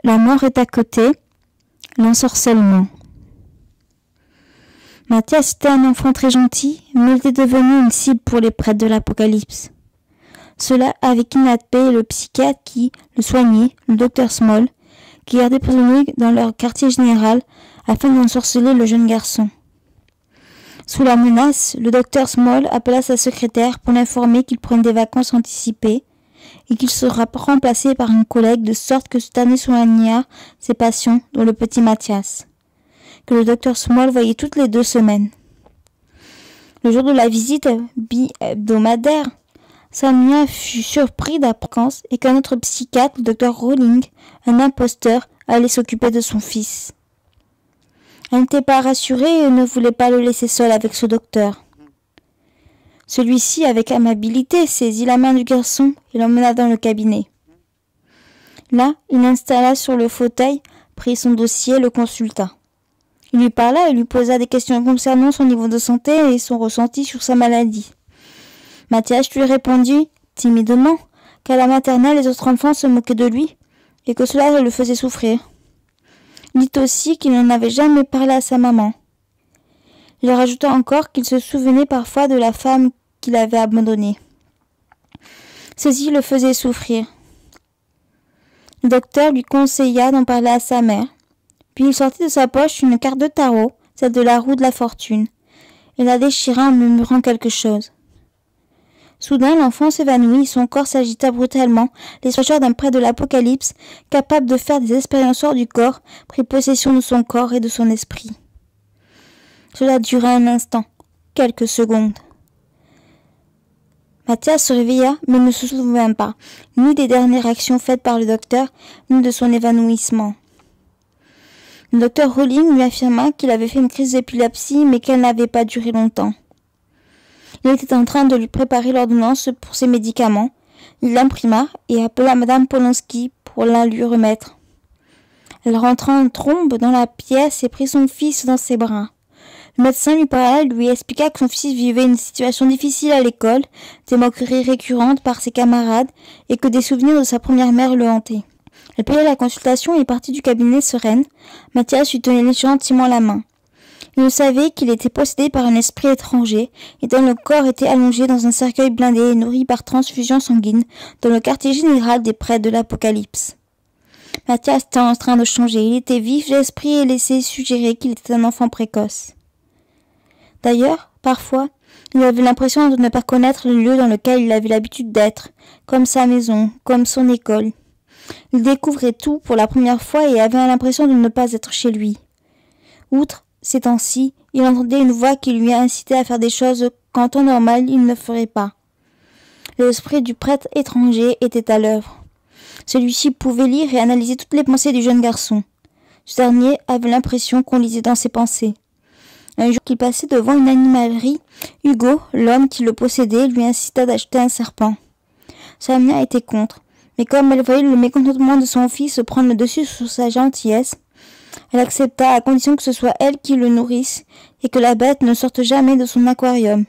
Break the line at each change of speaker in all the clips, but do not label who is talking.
La mort est à côté. L'ensorcellement. Mathias était un enfant très gentil, mais il était devenu une cible pour les prêtres de l'Apocalypse. Ceux-là avaient kidnappé le psychiatre qui le soignait, le docteur Small, qui gardait prisonnier dans leur quartier général afin d'ensorceler le jeune garçon. Sous la menace, le docteur Small appela sa secrétaire pour l'informer qu'il prenait des vacances anticipées et qu'il sera remplacé par un collègue de sorte que ce dernier soignera ses patients, dont le petit Mathias, que le docteur Small voyait toutes les 2 semaines. Le jour de la visite bi-hebdomadaire, Samia fut surpris d'apprendre et qu'un autre psychiatre, le docteur Rowling, un imposteur, allait s'occuper de son fils. Elle n'était pas rassurée et ne voulait pas le laisser seul avec ce docteur. Celui-ci, avec amabilité, saisit la main du garçon et l'emmena dans le cabinet. Là, il l'installa sur le fauteuil, prit son dossier et le consulta. Il lui parla et lui posa des questions concernant son niveau de santé et son ressenti sur sa maladie. Mathias lui répondit, timidement, qu'à la maternelle les autres enfants se moquaient de lui et que cela le faisait souffrir. Il dit aussi qu'il n'en avait jamais parlé à sa maman. Il rajouta encore qu'il se souvenait parfois de la femme qu'il avait abandonnée. Ceci le faisait souffrir. Le docteur lui conseilla d'en parler à sa mère. Puis il sortit de sa poche une carte de tarot, celle de la roue de la fortune, et la déchira en murmurant quelque chose. Soudain, l'enfant s'évanouit et son corps s'agita brutalement. Les soigneurs d'un prêtre de l'Apocalypse, capable de faire des expériences hors du corps, prit possession de son corps et de son esprit. Cela dura un instant, quelques secondes. Mathias se réveilla, mais ne se souvint pas, ni des dernières actions faites par le docteur, ni de son évanouissement. Le docteur Rowling lui affirma qu'il avait fait une crise d'épilepsie, mais qu'elle n'avait pas duré longtemps. Il était en train de lui préparer l'ordonnance pour ses médicaments. Il l'imprima et appela Madame Polonsky pour la lui remettre. Elle rentra en trombe dans la pièce et prit son fils dans ses bras. Le médecin lui parla et lui expliqua que son fils vivait une situation difficile à l'école, des moqueries récurrentes par ses camarades et que des souvenirs de sa première mère le hantaient. Elle paya la consultation et partit du cabinet sereine. Mathias lui tenait gentiment la main. Il savait qu'il était possédé par un esprit étranger et dont le corps était allongé dans un cercueil blindé et nourri par transfusion sanguine dans le quartier général des prêtres de l'Apocalypse. Mathias était en train de changer. Il était vif d'esprit et laissait suggérer qu'il était un enfant précoce. D'ailleurs, parfois, il avait l'impression de ne pas connaître le lieu dans lequel il avait l'habitude d'être, comme sa maison, comme son école. Il découvrait tout pour la première fois et avait l'impression de ne pas être chez lui. Outre ces temps-ci, il entendait une voix qui lui incitait à faire des choses qu'en temps normal il ne ferait pas. L'esprit du prêtre étranger était à l'œuvre. Celui-ci pouvait lire et analyser toutes les pensées du jeune garçon. Ce dernier avait l'impression qu'on lisait dans ses pensées. Un jour qu'il passait devant une animalerie, Hugo, l'homme qui le possédait, lui incita d'acheter un serpent. Samia était contre, mais comme elle voyait le mécontentement de son fils prendre le dessus sur sa gentillesse, elle accepta à condition que ce soit elle qui le nourrisse et que la bête ne sorte jamais de son aquarium.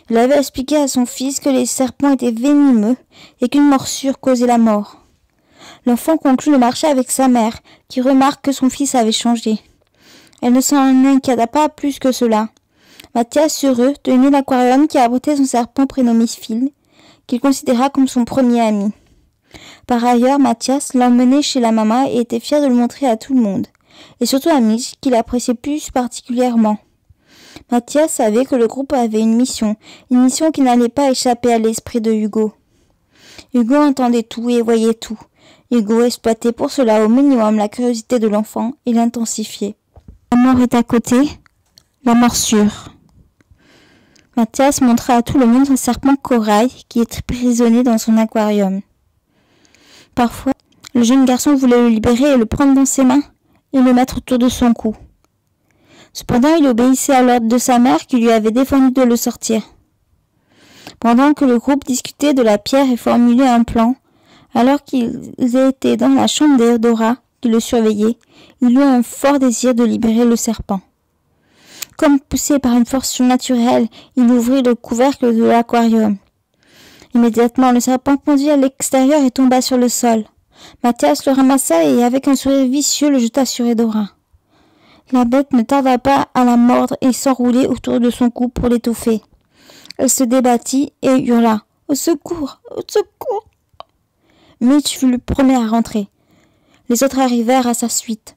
Elle avait expliqué à son fils que les serpents étaient venimeux et qu'une morsure causait la mort. L'enfant conclut le marché avec sa mère, qui remarque que son fils avait changé. Elle ne s'en inquiéta pas plus que cela. Mathias, heureux, tenait l'aquarium qui abritait son serpent prénommé Phil, qu'il considéra comme son premier ami. Par ailleurs, Mathias l'emmenait chez la maman et était fier de le montrer à tout le monde, et surtout à Mitch, qu'il appréciait plus particulièrement. Mathias savait que le groupe avait une mission qui n'allait pas échapper à l'esprit de Hugo. Hugo entendait tout et voyait tout. Hugo exploitait pour cela au minimum la curiosité de l'enfant et l'intensifiait. La mort est à côté, la morsure. Mathias montra à tout le monde un serpent corail qui était prisonnier dans son aquarium. Parfois, le jeune garçon voulait le libérer et le prendre dans ses mains et le mettre autour de son cou. Cependant, il obéissait à l'ordre de sa mère qui lui avait défendu de le sortir. Pendant que le groupe discutait de la pierre et formulait un plan, alors qu'ils étaient dans la chambre d'Eudora qui le surveillait, il eut un fort désir de libérer le serpent. Comme poussé par une force surnaturelle, il ouvrit le couvercle de l'aquarium. Immédiatement, le serpent pendit à l'extérieur et tomba sur le sol. Mathias le ramassa et, avec un sourire vicieux, le jeta sur Edora. La bête ne tarda pas à la mordre et s'enrouler autour de son cou pour l'étouffer. Elle se débattit et hurla « Au secours! Au secours !» Mitch fut le premier à rentrer. Les autres arrivèrent à sa suite.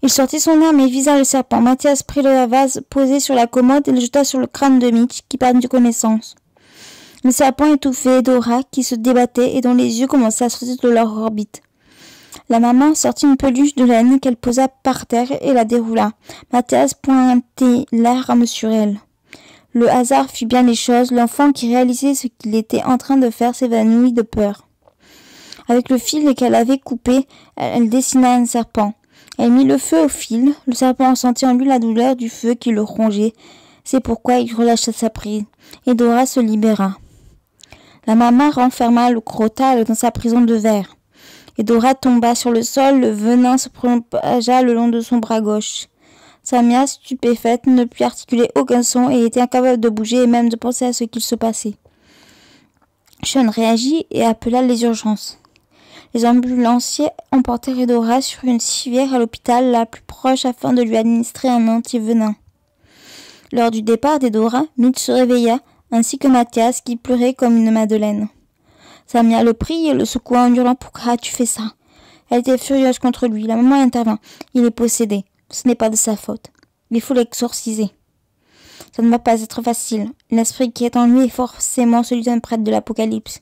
Il sortit son arme et visa le serpent. Mathias prit le vase posé sur la commode et le jeta sur le crâne de Mitch, qui perdit connaissance. Le serpent étouffait Edora, qui se débattait et dont les yeux commençaient à sortir de leur orbite. La maman sortit une peluche de laine qu'elle posa par terre et la déroula. Mathias pointait l'arme sur elle. Le hasard fit bien les choses. L'enfant, qui réalisait ce qu'il était en train de faire, s'évanouit de peur. Avec le fil qu'elle avait coupé, elle dessina un serpent. Elle mit le feu au fil. Le serpent sentit en lui la douleur du feu qui le rongeait. C'est pourquoi il relâcha sa prise. Edora se libéra. La maman renferma le crotale dans sa prison de verre. Edora tomba sur le sol, le venin se propagea le long de son bras gauche. Samia, stupéfaite, ne put articuler aucun son et était incapable de bouger et même de penser à ce qu'il se passait. Sean réagit et appela les urgences. Les ambulanciers emportèrent Edora sur une civière à l'hôpital la plus proche afin de lui administrer un antivenin. Lors du départ d'Edora, Mitch se réveilla, ainsi que Mathias qui pleurait comme une madeleine. Samia le prit et le secoua en hurlant « Pourquoi as-tu fait ça ?» Elle était furieuse contre lui. La maman intervint. « Il est possédé. Ce n'est pas de sa faute. Il faut l'exorciser. » Ça ne va pas être facile. L'esprit qui est en lui est forcément celui d'un prêtre de l'Apocalypse.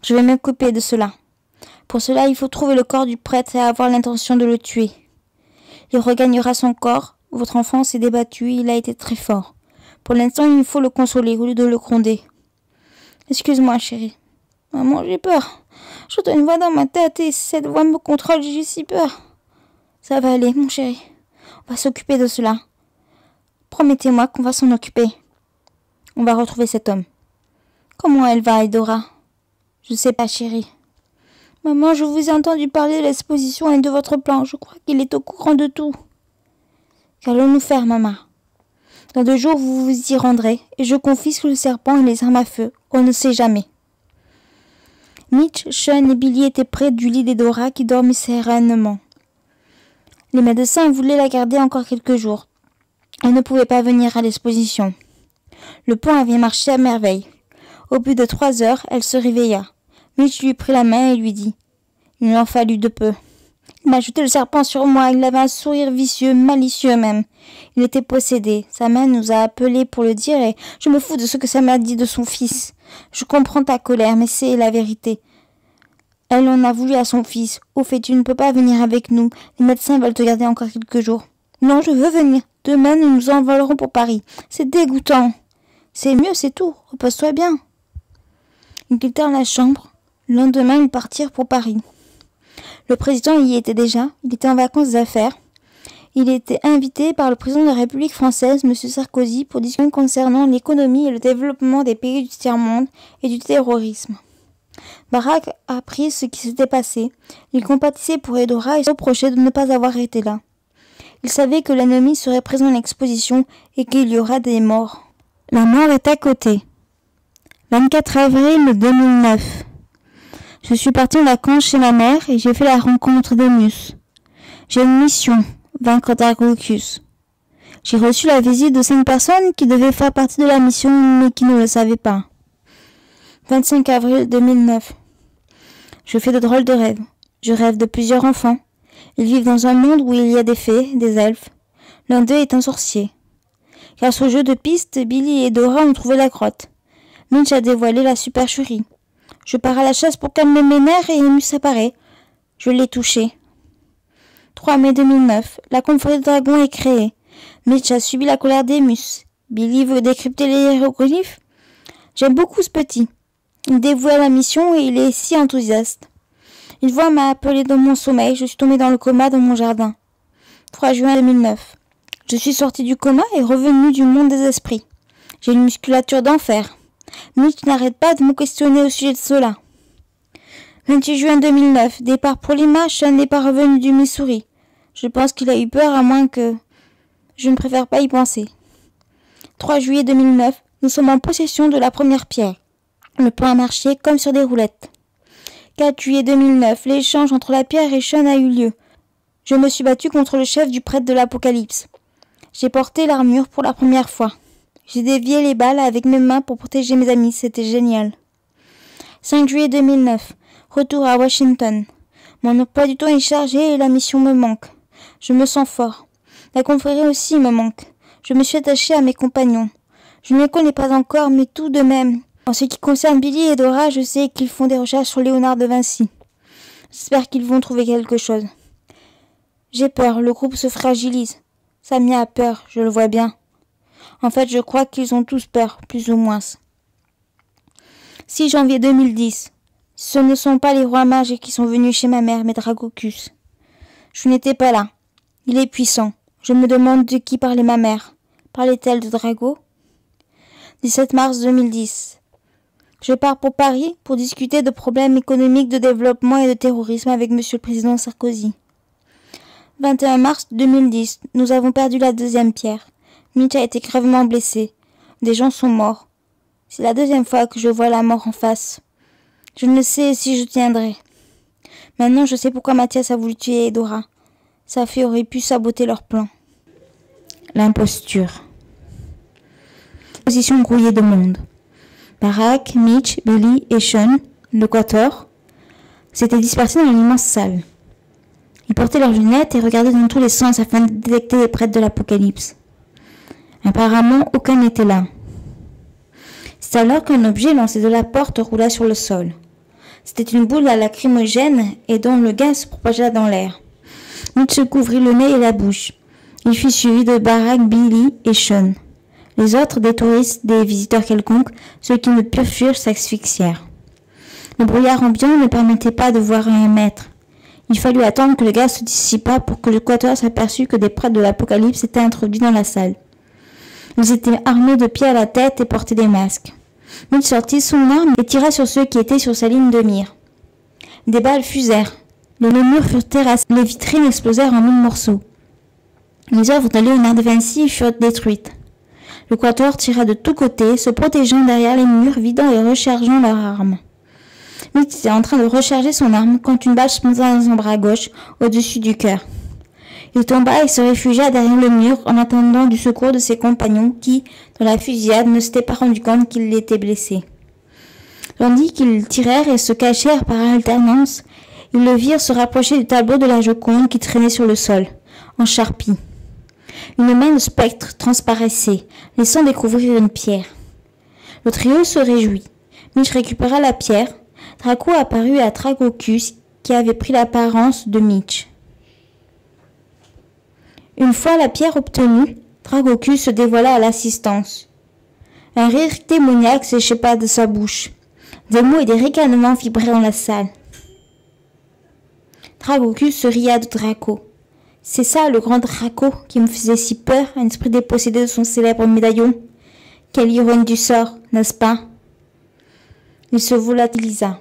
Je vais m'occuper de cela. Pour cela, il faut trouver le corps du prêtre et avoir l'intention de le tuer. Il regagnera son corps. Votre enfant s'est débattu, il a été très fort. Pour l'instant, il faut le consoler au lieu de le gronder. Excuse-moi, chérie. Maman, j'ai peur. J'entends une voix dans ma tête et cette voix me contrôle, j'ai si peur. Ça va aller, mon chéri. On va s'occuper de cela. Promettez-moi qu'on va s'en occuper. On va retrouver cet homme. Comment elle va, Edora? Je sais pas, chérie. Maman, je vous ai entendu parler de l'exposition et de votre plan. Je crois qu'il est au courant de tout. Qu'allons-nous faire, maman? Dans 2 jours, vous vous y rendrez et je confisque le serpent et les armes à feu. On ne sait jamais. Mitch, Sean et Billy étaient près du lit d'Edora qui dormait sereinement. Les médecins voulaient la garder encore quelques jours. Elle ne pouvait pas venir à l'exposition. Le pont avait marché à merveille. Au bout de 3 heures, elle se réveilla. Mitch lui prit la main et lui dit « Il en fallut de peu. Il m'a jeté le serpent sur moi. Il avait un sourire vicieux, malicieux même. Il était possédé. Sa mère nous a appelés pour le dire et je me fous de ce que ça m'a dit de son fils. Je comprends ta colère, mais c'est la vérité. Elle en a voulu à son fils. Au fait, tu ne peux pas venir avec nous. Les médecins veulent te garder encore quelques jours. Non, je veux venir. Demain, nous nous envolerons pour Paris. C'est dégoûtant. C'est mieux, c'est tout. Repose-toi bien. Ils quittèrent la chambre. Le lendemain, ils partirent pour Paris. Le président y était déjà. Il était en vacances d'affaires. Il était invité par le président de la République française, M. Sarkozy, pour discuter concernant l'économie et le développement des pays du tiers-monde et du terrorisme. Barack apprit ce qui s'était passé. Il compatissait pour Edora et se reprochait de ne pas avoir été là. Il savait que l'ennemi serait présent à l'exposition et qu'il y aura des morts. La mort est à côté. 24 avril 2009. Je suis partie en vacances chez ma mère et j'ai fait la rencontre d'Emus. J'ai une mission, vaincre Dargocus. J'ai reçu la visite de 5 personnes qui devaient faire partie de la mission mais qui ne le savaient pas. 25 avril 2009. Je fais de drôles de rêves. Je rêve de plusieurs enfants. Ils vivent dans un monde où il y a des fées, des elfes. L'un d'eux est un sorcier. Grâce au jeu de piste, Billy et Edora ont trouvé la grotte. Mitch a dévoilé la supercherie. Je pars à la chasse pour calmer mes nerfs et Emus apparaît. Je l'ai touché. 3 mai 2009. La confrérie de dragons est créée. Mitch a subi la colère d'Emus. Billy veut décrypter les hiéroglyphes. J'aime beaucoup ce petit. Il est dévoué à la mission et il est si enthousiaste. Une voix m'a appelé dans mon sommeil. Je suis tombée dans le coma dans mon jardin. 3 juin 2009. Je suis sortie du coma et revenue du monde des esprits. J'ai une musculature d'enfer. Mitch n'arrête pas de me questionner au sujet de cela. 28 juin 2009. Départ pour Lima. Sean n'est pas revenu du Missouri. Je pense qu'il a eu peur à moins que... Je ne préfère pas y penser. 3 juillet 2009. Nous sommes en possession de la première pierre. Le plan a marché comme sur des roulettes. 4 juillet 2009, l'échange entre la pierre et Sean a eu lieu. Je me suis battu contre le chef du prêtre de l'Apocalypse. J'ai porté l'armure pour la première fois. J'ai dévié les balles avec mes mains pour protéger mes amis, c'était génial. 5 juillet 2009, retour à Washington. Mon emploi du temps est chargé et la mission me manque. Je me sens fort. La confrérie aussi me manque. Je me suis attaché à mes compagnons. Je ne les connais pas encore, mais tout de même. En ce qui concerne Billy et Dora, je sais qu'ils font des recherches sur Léonard de Vinci. J'espère qu'ils vont trouver quelque chose. J'ai peur, le groupe se fragilise. Samia a peur, je le vois bien. En fait, je crois qu'ils ont tous peur, plus ou moins. 6 janvier 2010. Ce ne sont pas les rois mages qui sont venus chez ma mère, mais Dragocus. Je n'étais pas là. Il est puissant. Je me demande de qui parlait ma mère. Parlait-elle de Drago ? 17 mars 2010. Je pars pour Paris pour discuter de problèmes économiques, de développement et de terrorisme avec Monsieur le Président Sarkozy. 21 mars 2010. Nous avons perdu la deuxième pierre. Mitch a été gravement blessé. Des gens sont morts. C'est la deuxième fois que je vois la mort en face. Je ne sais si je tiendrai. Maintenant, je sais pourquoi Mathias a voulu tuer Dora. Sa fille aurait pu saboter leur plan. L'imposture. Position grouillée de monde. Barack, Mitch, Billy et Sean, le quator, s'étaient dispersés dans l'immense salle. Ils portaient leurs lunettes et regardaient dans tous les sens afin de détecter les prêtres de l'Apocalypse. Apparemment, aucun n'était là. C'est alors qu'un objet lancé de la porte roula sur le sol. C'était une boule à lacrymogène et dont le gaz se propagea dans l'air. Mitch se couvrit le nez et la bouche. Il fut suivi de Barack, Billy et Sean. Les autres, des touristes, des visiteurs quelconques, ceux qui ne purent fuir s'asphyxièrent. Le brouillard ambiant ne permettait pas de voir un mètre. Il fallut attendre que le gaz se dissipât pour que le quator s'aperçût que des prêtres de l'Apocalypse étaient introduits dans la salle. Ils étaient armés de pieds à la tête et portaient des masques. Mitch sortit son arme et tira sur ceux qui étaient sur sa ligne de mire. Des balles fusèrent. Les murs furent terrassés. Les vitrines explosèrent en 1000 morceaux. Les œuvres de Léonard de Vinci furent détruites. Le quator tira de tous côtés, se protégeant derrière les murs, vidant et rechargeant leurs armes. Mitch était en train de recharger son arme quand une balle se planta dans son bras gauche, au-dessus du cœur. Il tomba et se réfugia derrière le mur en attendant du secours de ses compagnons qui, dans la fusillade, ne s'étaient pas rendus compte qu'il était blessé. Tandis qu'ils tirèrent et se cachèrent par alternance, ils le virent se rapprocher du tableau de la Joconde qui traînait sur le sol, en charpie. Une main de spectre transparaissait, laissant découvrir une pierre. Le trio se réjouit. Mitch récupéra la pierre. Draco apparut à Dragocus, qui avait pris l'apparence de Mitch. Une fois la pierre obtenue, Dragocus se dévoila à l'assistance. Un rire démoniaque s'échappa de sa bouche. Des mots et des ricanements vibraient dans la salle. Dragocus se ria de Draco. C'est ça, le grand Draco, qui me faisait si peur, un esprit dépossédé de son célèbre médaillon. Quelle ironie du sort, n'est-ce pas? Il se volatilisa.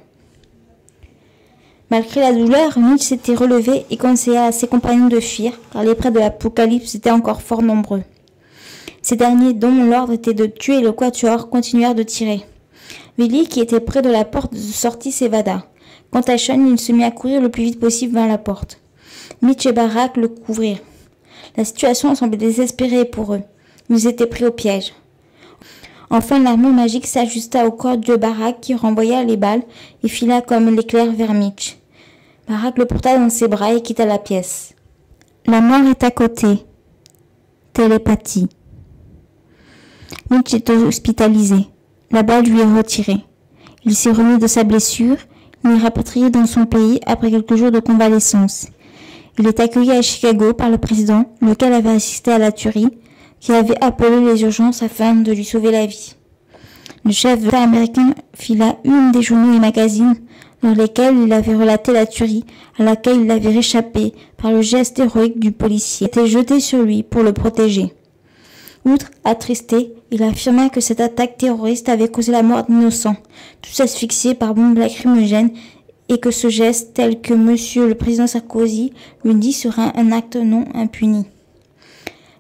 Malgré la douleur, Mitch s'était relevé et conseilla à ses compagnons de fuir, car les prêtres de l'Apocalypse étaient encore fort nombreux. Ces derniers, dont l'ordre était de tuer le quatuor, continuèrent de tirer. Billy, qui était près de la porte de sortie, s'évada. Quant à Sean, il se mit à courir le plus vite possible vers la porte. Mitch et Barack le couvrirent. La situation semblait désespérée pour eux. Ils étaient pris au piège. Enfin, l'armure magique s'ajusta au corps de Barack qui renvoya les balles et fila comme l'éclair vers Mitch. Barack le porta dans ses bras et quitta la pièce. La mort est à côté. Télépathie. Mitch est hospitalisé. La balle lui est retirée. Il s'est remis de sa blessure. Il est rapatrié dans son pays après quelques jours de convalescence. Il est accueilli à Chicago par le président, lequel avait assisté à la tuerie, qui avait appelé les urgences afin de lui sauver la vie. Le chef de l'État américain fila une des journaux et magazines dans lesquels il avait relaté la tuerie à laquelle il avait réchappé par le geste héroïque du policier, qui était jeté sur lui pour le protéger. Outre, attristé, il affirma que cette attaque terroriste avait causé la mort d'innocents, tous asphyxiés par bombes lacrymogènes, et que ce geste, tel que Monsieur le Président Sarkozy lui dit, sera un acte non impuni.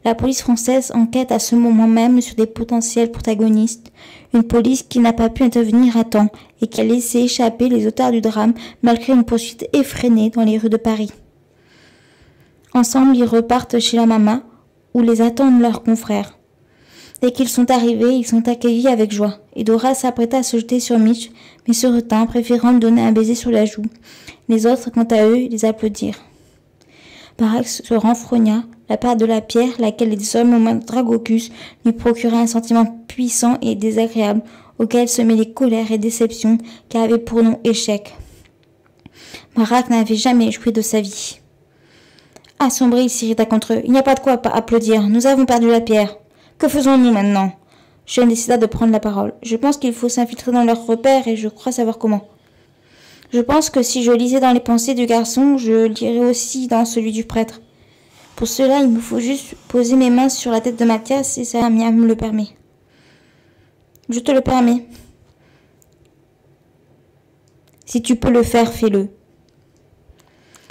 La police française enquête à ce moment même sur des potentiels protagonistes, une police qui n'a pas pu intervenir à temps et qui a laissé échapper les auteurs du drame malgré une poursuite effrénée dans les rues de Paris. Ensemble, ils repartent chez la maman, où les attendent leurs confrères. Dès qu'ils sont arrivés, ils sont accueillis avec joie, et Dora s'apprêta à se jeter sur Mitch, mais se retint, préférant lui donner un baiser sur la joue. Les autres, quant à eux, les applaudirent. Barak se renfrogna, la part de la pierre, laquelle les hommes au Mandragocus lui procurait un sentiment puissant et désagréable, auquel se mêlaient colère et déception, qui avait pour nom échec. Barak n'avait jamais joué de sa vie. Assombri, il s'irrita contre eux. Il n'y a pas de quoi applaudir. Nous avons perdu la pierre. Que faisons-nous maintenant? Sean décida de prendre la parole. Je pense qu'il faut s'infiltrer dans leurs repères et je crois savoir comment. Je pense que si je lisais dans les pensées du garçon, je lirais aussi dans celui du prêtre. Pour cela, il me faut juste poser mes mains sur la tête de Mathias et Samia me le permet. Je te le permets. Si tu peux le faire, fais-le.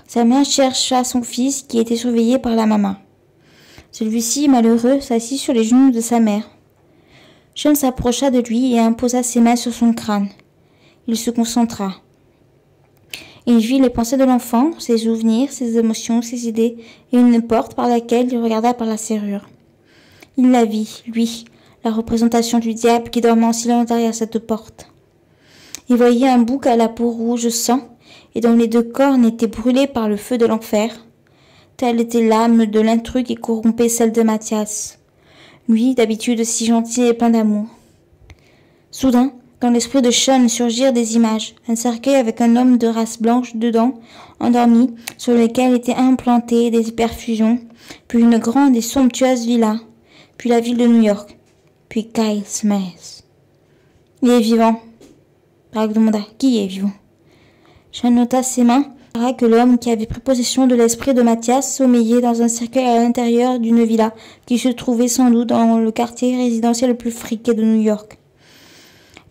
Samia chercha son fils qui était surveillé par la maman. Celui-ci, malheureux, s'assit sur les genoux de sa mère. Sean s'approcha de lui et imposa ses mains sur son crâne. Il se concentra. Il vit les pensées de l'enfant, ses souvenirs, ses émotions, ses idées, et une porte par laquelle il regarda par la serrure. Il la vit, lui, la représentation du diable qui dormait en silence derrière cette porte. Il voyait un bouc à la peau rouge sang, et dont les deux cornes étaient brûlées par le feu de l'enfer. Telle était l'âme de l'intrus qui corrompait celle de Mathias. Lui, d'habitude si gentil et plein d'amour. Soudain, dans l'esprit de Sean surgirent des images, un cercueil avec un homme de race blanche dedans, endormi, sur lequel étaient implantées des perfusions, puis une grande et somptueuse villa, puis la ville de New York, puis Kyle Smith. Il est vivant. Barak demanda, qui est vivant? Sean nota ses mains, que l'homme qui avait pris possession de l'esprit de Mathias sommeillait dans un cercueil à l'intérieur d'une villa qui se trouvait sans doute dans le quartier résidentiel le plus friqué de New York.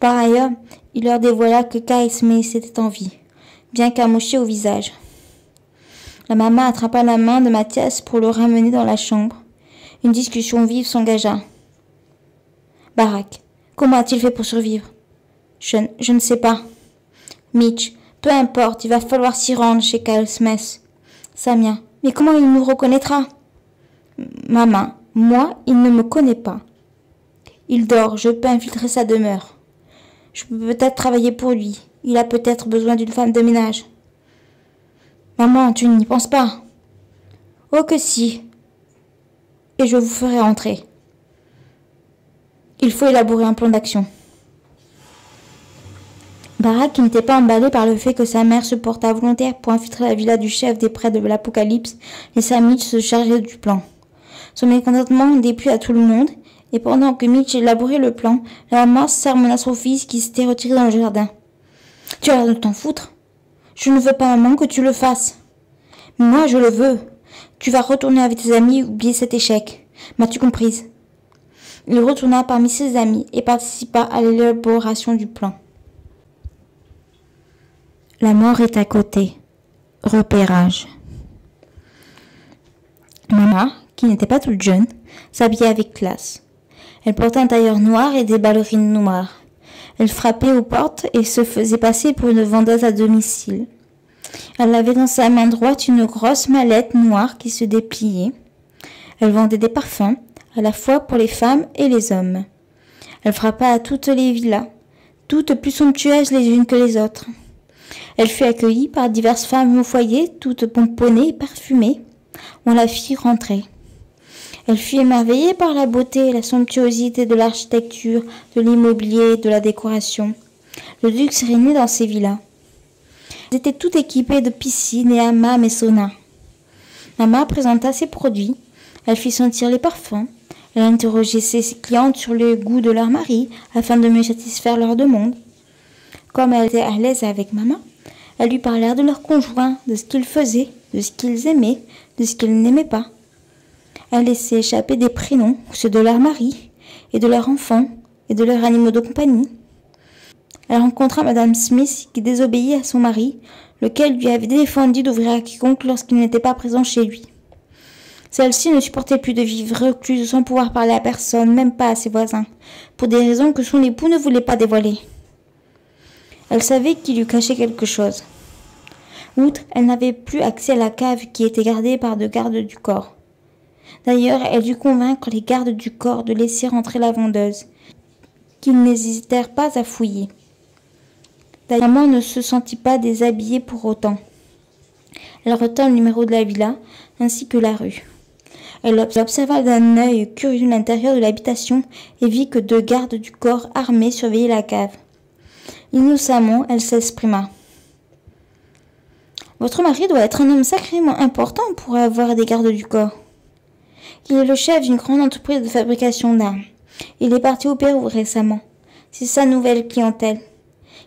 Par ailleurs, il leur dévoila que Kyle Smith était en vie, bien qu'amoché au visage. La maman attrapa la main de Mathias pour le ramener dans la chambre. Une discussion vive s'engagea. Barak, comment a-t-il fait pour survivre? Je ne sais pas. Mitch, peu importe, il va falloir s'y rendre chez Kyle Smith. Samia, mais comment il nous reconnaîtra? Maman, moi, il ne me connaît pas. Il dort, je peux infiltrer sa demeure. Je peux peut-être travailler pour lui. Il a peut-être besoin d'une femme de ménage. Maman, tu n'y penses pas? Oh que si. Et je vous ferai entrer. Il faut élaborer un plan d'action. Barak, qui n'était pas emballé par le fait que sa mère se porta volontaire pour infiltrer la villa du chef des prêtres de l'Apocalypse, laissa Mitch se charger du plan. Son mécontentement déplut à tout le monde, et pendant que Mitch élaborait le plan, la maman sermonna son fils qui s'était retiré dans le jardin. « Tu as l'air de t'en foutre. Je ne veux pas, maman, que tu le fasses. Moi, je le veux. Tu vas retourner avec tes amis et oublier cet échec. M'as-tu comprise ?» Il retourna parmi ses amis et participa à l'élaboration du plan. La mort est à côté. Repérage. Maman, qui n'était pas toute jeune, s'habillait avec classe. Elle portait un tailleur noir et des ballerines noires. Elle frappait aux portes et se faisait passer pour une vendeuse à domicile. Elle avait dans sa main droite une grosse mallette noire qui se dépliait. Elle vendait des parfums, à la fois pour les femmes et les hommes. Elle frappa à toutes les villas, toutes plus somptueuses les unes que les autres. Elle fut accueillie par diverses femmes au foyer, toutes pomponnées et parfumées. On la fit rentrer. Elle fut émerveillée par la beauté et la somptuosité de l'architecture, de l'immobilier et de la décoration. Le luxe régnait dans ces villas. Elles étaient toutes équipées de piscines et hammams et saunas. Maman présenta ses produits. Elle fit sentir les parfums. Elle interrogeait ses clientes sur le goût de leur mari afin de mieux satisfaire leurs demandes. Comme elle était à l'aise avec maman, elle lui parlèrent de leurs conjoints, de ce qu'ils faisaient, de ce qu'ils aimaient, de ce qu'ils n'aimaient pas. Elle laissait échapper des prénoms, ceux de leur mari, et de leurs enfants, et de leurs animaux de compagnie. Elle rencontra Madame Smith qui désobéit à son mari, lequel lui avait défendu d'ouvrir à quiconque lorsqu'il n'était pas présent chez lui. Celle-ci ne supportait plus de vivre recluse sans pouvoir parler à personne, même pas à ses voisins, pour des raisons que son époux ne voulait pas dévoiler. Elle savait qu'il lui cachait quelque chose. Outre, elle n'avait plus accès à la cave qui était gardée par deux gardes du corps. D'ailleurs, elle dut convaincre les gardes du corps de laisser entrer la vendeuse, qu'ils n'hésitèrent pas à fouiller. D'ailleurs, maman ne se sentit pas déshabillée pour autant. Elle retint le numéro de la villa, ainsi que la rue. Elle observa d'un œil curieux l'intérieur de l'habitation et vit que deux gardes du corps armés surveillaient la cave. Innocemment, elle s'exprima. « Votre mari doit être un homme sacrément important pour avoir des gardes du corps. Il est le chef d'une grande entreprise de fabrication d'armes. Il est parti au Pérou récemment. C'est sa nouvelle clientèle.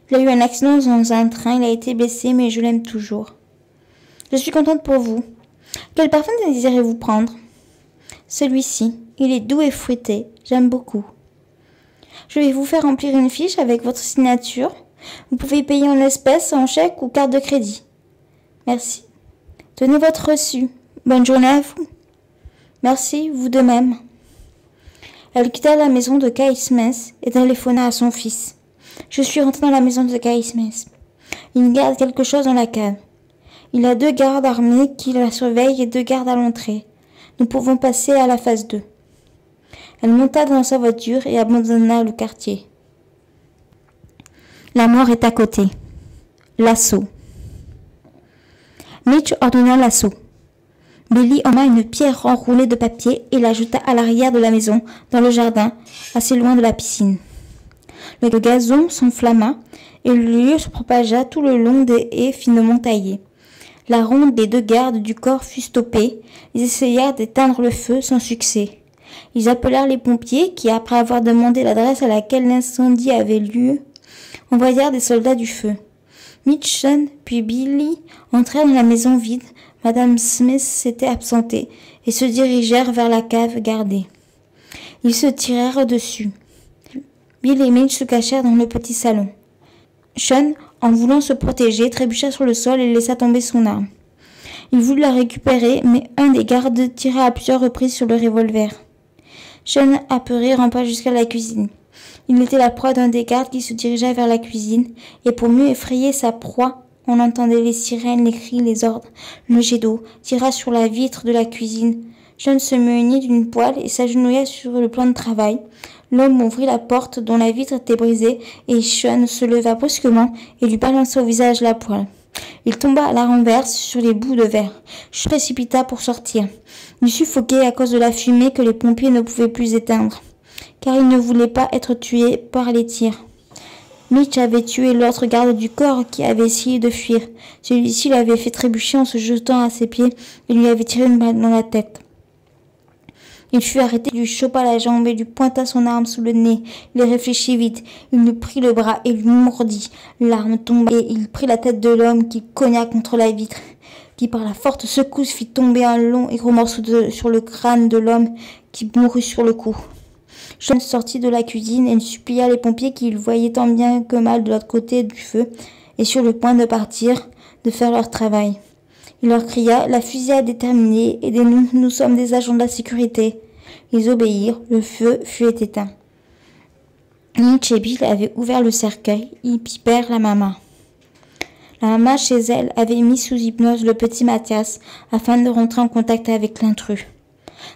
Il a eu un accident dans un train, il a été blessé, mais je l'aime toujours. Je suis contente pour vous. Quel parfum désirez-vous prendre ? Celui-ci, il est doux et fruité, j'aime beaucoup. Je vais vous faire remplir une fiche avec votre signature. Vous pouvez payer en espèces, en chèque ou carte de crédit. Merci. Tenez votre reçu. Bonne journée à vous. Merci, vous de même. Elle quitta la maison de Kay Smith et téléphona à son fils. Je suis rentrée dans la maison de Kay Smith. Il garde quelque chose dans la cave. Il a deux gardes armés qui la surveillent et deux gardes à l'entrée. Nous pouvons passer à la phase 2. Elle monta dans sa voiture et abandonna le quartier. La mort est à côté. L'assaut. Mitch ordonna l'assaut. Billy emmena une pierre enroulée de papier et la jeta à l'arrière de la maison, dans le jardin, assez loin de la piscine. Le gazon s'enflamma et le lieu se propagea tout le long des haies finement taillées. La ronde des deux gardes du corps fut stoppée. Ils essayèrent d'éteindre le feu sans succès. Ils appelèrent les pompiers qui, après avoir demandé l'adresse à laquelle l'incendie avait lieu, envoyèrent des soldats du feu. Mitch, Sean, puis Billy entrèrent dans la maison vide. Madame Smith s'était absentée et se dirigèrent vers la cave gardée. Ils se tirèrent dessus. Bill et Mitch se cachèrent dans le petit salon. Sean, en voulant se protéger, trébucha sur le sol et laissa tomber son arme. Il voulut la récupérer, mais un des gardes tira à plusieurs reprises sur le revolver. Sean, apeuré, rampa jusqu'à la cuisine. Il était la proie d'un des gardes qui se dirigea vers la cuisine, et pour mieux effrayer sa proie, on entendait les sirènes, les cris, les ordres. Le jet d'eau tira sur la vitre de la cuisine. Sean se munit d'une poêle et s'agenouilla sur le plan de travail. L'homme ouvrit la porte dont la vitre était brisée et Sean se leva brusquement et lui balança au visage la poêle. Il tomba à la renverse sur les bouts de verre. Se précipita pour sortir. Il suffoquait à cause de la fumée que les pompiers ne pouvaient plus éteindre, car il ne voulait pas être tué par les tirs. Mitch avait tué l'autre garde du corps qui avait essayé de fuir. Celui-ci l'avait fait trébucher en se jetant à ses pieds et lui avait tiré une balle dans la tête. Il fut arrêté, lui chopa la jambe et lui pointa son arme sous le nez. Il réfléchit vite. Il lui prit le bras et lui mordit. L'arme tomba et il prit la tête de l'homme qui cogna contre la vitre, qui par la forte secousse fit tomber un long et gros morceau sur le crâne de l'homme qui mourut sur le coup. Sean sortit de la cuisine et supplia les pompiers qui le voyaient tant bien que mal de l'autre côté du feu et sur le point de partir, de faire leur travail. Il leur cria, la fusillade est terminée, aidez-nous, nous sommes des agents de la sécurité. Ils obéirent, le feu fut éteint. Mitch et Bill avaient ouvert le cercueil, ils pipèrent la maman. La maman, chez elle, avait mis sous hypnose le petit Mathias afin de rentrer en contact avec l'intrus.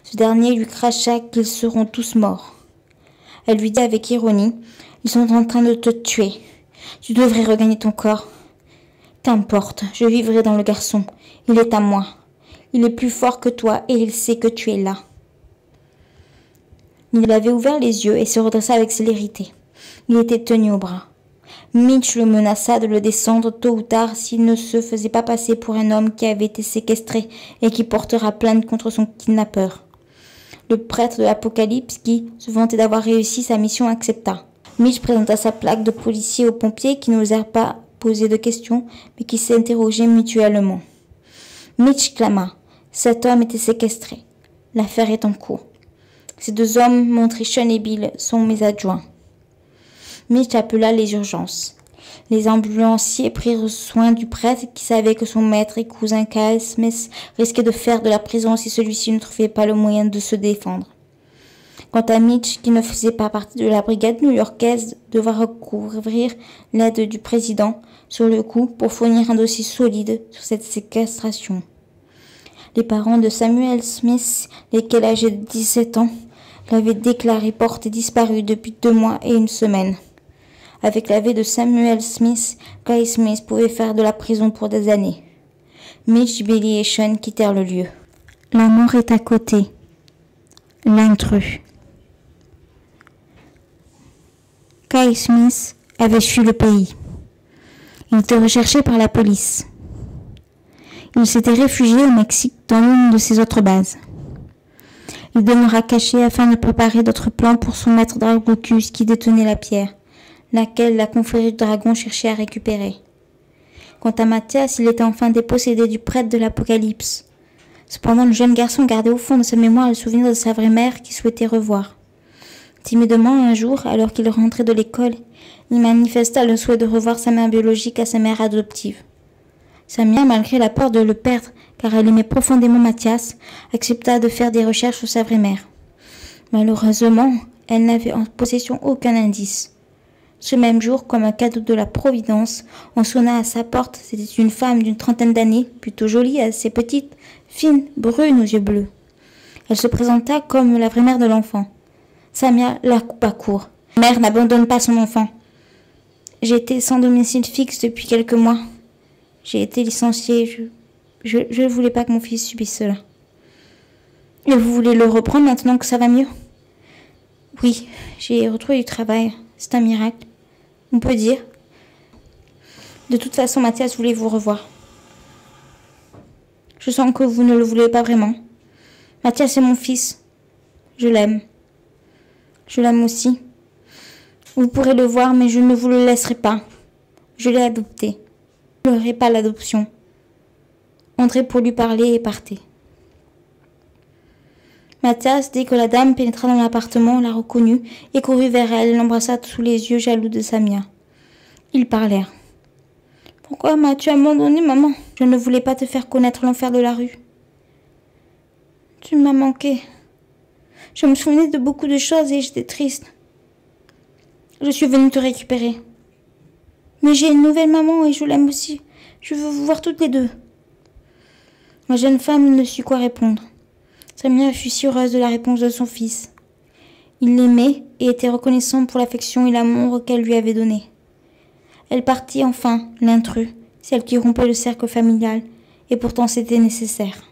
Ce dernier lui cracha qu'ils seront tous morts. Elle lui dit avec ironie, ils sont en train de te tuer. Tu devrais regagner ton corps. Qu'importe, je vivrai dans le garçon. Il est à moi. Il est plus fort que toi et il sait que tu es là. Il avait ouvert les yeux et se redressa avec célérité. Il était tenu au bras. Mitch le menaça de le descendre tôt ou tard s'il ne se faisait pas passer pour un homme qui avait été séquestré et qui portera plainte contre son kidnappeur. Le prêtre de l'Apocalypse, qui se vantait d'avoir réussi sa mission, accepta. Mitch présenta sa plaque de policier aux pompiers qui n'osèrent pas poser de questions, mais qui s'interrogeaient mutuellement. Mitch clama. Cet homme était séquestré. L'affaire est en cours. Ces deux hommes, montrés Sean et Bill, sont mes adjoints. Mitch appela les urgences. Les ambulanciers prirent soin du prêtre qui savait que son maître et cousin Kyle Smith risquait de faire de la prison si celui-ci ne trouvait pas le moyen de se défendre. Quant à Mitch, qui ne faisait pas partie de la brigade new-yorkaise, devra recourir l'aide du président sur le coup pour fournir un dossier solide sur cette séquestration. Les parents de Samuel Smith, lesquels âgés de 17 ans, l'avaient déclaré porté disparu depuis 2 mois et 1 semaine. Avec l'aveu de Samuel Smith, Guy Smith pouvait faire de la prison pour des années. Mitch, Billy et Sean quittèrent le lieu. La mort est à côté. L'intrus. Guy Smith avait fui le pays. Il était recherché par la police. Il s'était réfugié au Mexique dans l'une de ses autres bases. Il demeura caché afin de préparer d'autres plans pour son maître Dragocus qui détenait la pierre, laquelle la confrérie du dragon cherchait à récupérer. Quant à Mathias, il était enfin dépossédé du prêtre de l'Apocalypse. Cependant, le jeune garçon gardait au fond de sa mémoire le souvenir de sa vraie mère qu'il souhaitait revoir. Timidement, un jour, alors qu'il rentrait de l'école, il manifesta le souhait de revoir sa mère biologique à sa mère adoptive. Samia, malgré la peur de le perdre, car elle aimait profondément Mathias, accepta de faire des recherches sur sa vraie mère. Malheureusement, elle n'avait en possession aucun indice. Ce même jour, comme un cadeau de la Providence, on sonna à sa porte. C'était une femme d'une 30aine d'années, plutôt jolie, assez petite, fine, brune aux yeux bleus. Elle se présenta comme la vraie mère de l'enfant. Samia la coupa court. « Mère n'abandonne pas son enfant. J'ai été sans domicile fixe depuis quelques mois. J'ai été licenciée. Je ne voulais pas que mon fils subisse cela. Et vous voulez le reprendre maintenant que ça va mieux? Oui, j'ai retrouvé du travail. C'est un miracle. On peut dire. De toute façon, Mathias voulait vous revoir. Je sens que vous ne le voulez pas vraiment. Mathias est mon fils. Je l'aime. Je l'aime aussi. Vous pourrez le voir, mais je ne vous le laisserai pas. Je l'ai adopté. Je ne pleurez pas l'adoption. Entrez pour lui parler et partez. Mathias, dès que la dame pénétra dans l'appartement, la reconnut et courut vers elle et l'embrassa sous les yeux jaloux de Samia. Ils parlèrent. « Pourquoi m'as-tu abandonné, maman? Je ne voulais pas te faire connaître l'enfer de la rue. Tu m'as manqué. Je me souvenais de beaucoup de choses et j'étais triste. Je suis venue te récupérer. Mais j'ai une nouvelle maman et je l'aime aussi. Je veux vous voir toutes les deux. » La jeune femme ne sut quoi répondre. Samia fut si heureuse de la réponse de son fils. Il l'aimait et était reconnaissant pour l'affection et l'amour qu'elle lui avait donné. Elle partit enfin, l'intrus, celle qui rompait le cercle familial, et pourtant c'était nécessaire.